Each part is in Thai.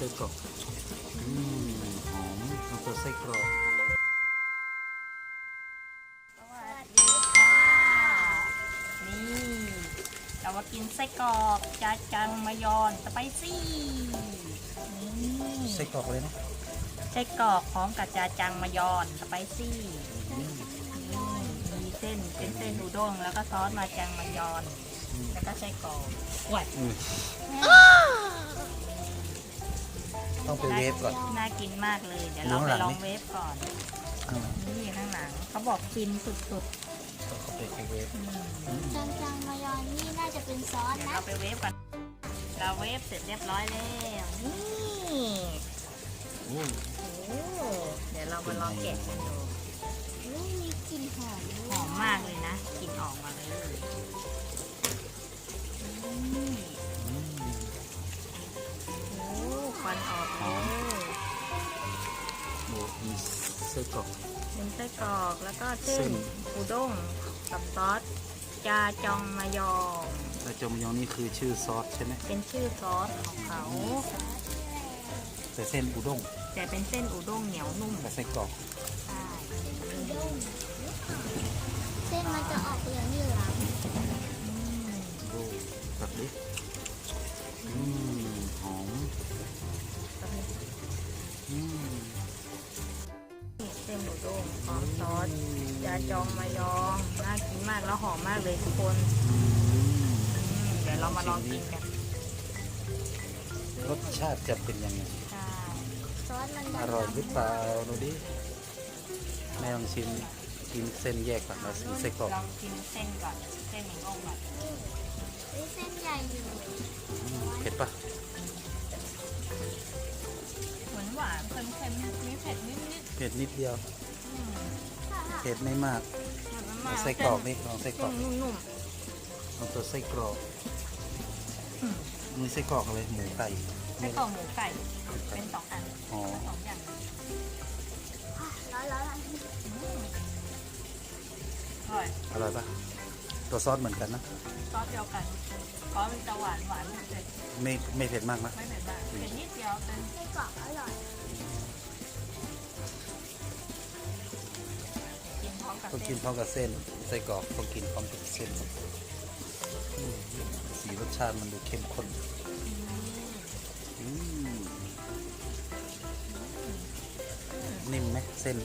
ส้กรอกหอมเอาตัวไส้กรอกสวัสดีค่ะนี่เรามากินไส้กรอกจาจังมายอนสไปซี่นี่ไส้กรอกเลยนะไส้กรอกพร้อมกับจาจังมายอนสไปซี่มีเส้นเป็นเส้นอุด้งแล้วก็ซอสมาจังมายอนแล้วก็ไส้กรอกว้ายต้องไปเวฟก่อนน่ากินมากเลยเดี๋ยวเราไปลองเวฟก่อนนี่ข้างหลังเขาบอกกินสุดต้องเข้าไปเวฟจังจังมายอนนี่น่าจะเป็นซอสนะเราไปเวฟกันเราเวฟเสร็จเรียบร้อยแล้วนี่เดี๋ยวเรามาลองแกะกันดูมีกลิ่นหอมหอมมากเลยนะกลิ่นออกมาเลยควันออกเลยมีไส้กรอกเป็นไส้กรอกแล้วก็เส้นอุด้งกับซอสจาจองมายองจาจองมายองนี่คือชื่อซอสใช่ไหมเป็นชื่อซอสของเขาแต่เส้นอุด้งแต่เป็นเส้นอุด้งเหนียวนุ่มแต่ไส้กรอกใช่เส้นมันจะออกเหลืองเหลืองตัดดิหอมเส้นอุด้งพร้อมซอสยาจองมายองน่ากินมากแล้วหอมมากเลยทุกคนเดี๋ยวเรามาลองกินกันรสชาติจะเป็นยังไงซอสมันอร่อยหรือเปล่าดูดิแม่ลองชิมกินเส้นแยกก่อนแล้วกินไส้กรอกลองกินเส้นก่อนเส้นอุด้งก่อนเส้นใหญ่อยู่เผ็ดปะหวานเค็มๆมีเผ็ดนิดเผ็ดนิดเดียวเผ็ดไม่มากไส้กรอกนี่ลองไส้กรอกนุ่มลองตัวไส้กรอกมีไส้กรอกอะไรหมูไก่ไส้กรอกหมูไก่เป็น2 อัน2 อย่างอร่อยปะตัวซอสเหมือนกันนะซอสเดียวกันซอสมันจะหวานเผ็ดไม่เผ็ดมากนะไม่เผ็ดมากเผ็ดนิดเดียวเป็นไส้กรอกอร่อยต้องกินพร้อมกับเส้นไส้กรอกต้องกินพร้อมกับเส้นสีรสชาติมันดูเข้มข้นนิ่มไหมเส้น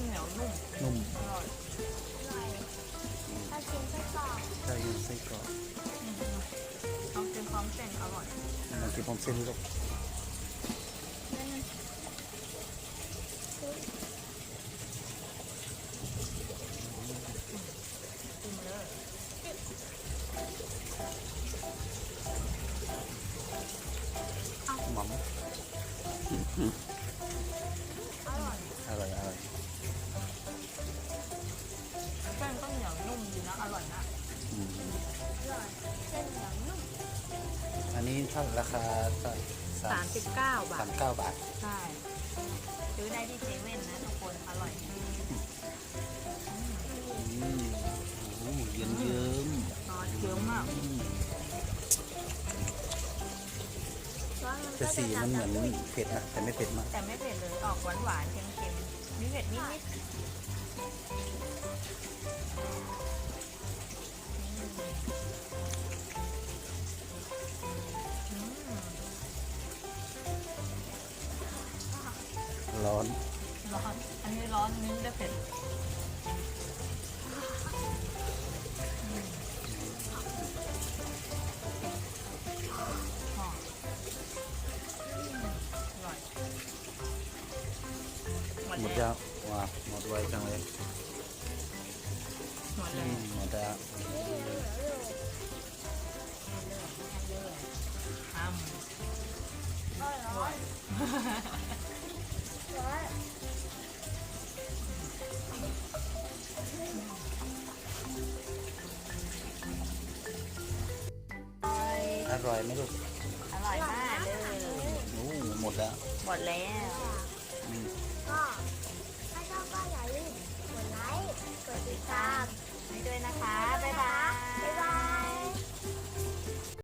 เหนียวนุ่มอร่อยถ้ากินไส้กรอกถ้ากินไส้กรอกลองกินพร้อมเส้นอร่อยลองกินพร้อมเส้นลูกหม่ำอร่อยเส้นก็เหนียวนุ่มดีนะอร่อยนะเส้นเหนียวนุ่มอันนี้เท่าราคา39 บาท39 บาทใช่ซื้อได้ที่เซเว่นนะทุกคนอร่อยเยิ้มซอสเยอะมากแต่สีมันเหมือนเผ็ดนะแต่ไม่เผ็ดมากแต่ไม่เผ็ดเลยออกหวานเค็มๆมีเผ็ดนิดร้อนอันนี้ร้อนนี้จะเผ็ดหมดยาวว้าหมดไวจังเลยหมดแล้วอร่อยไหมลูกอร่อยมากเลยหมดแล้วก็ถ้าชอบก็อย่าลืมกดไลค์กดติดตามให้ด้วยนะคะบ๊ายบาย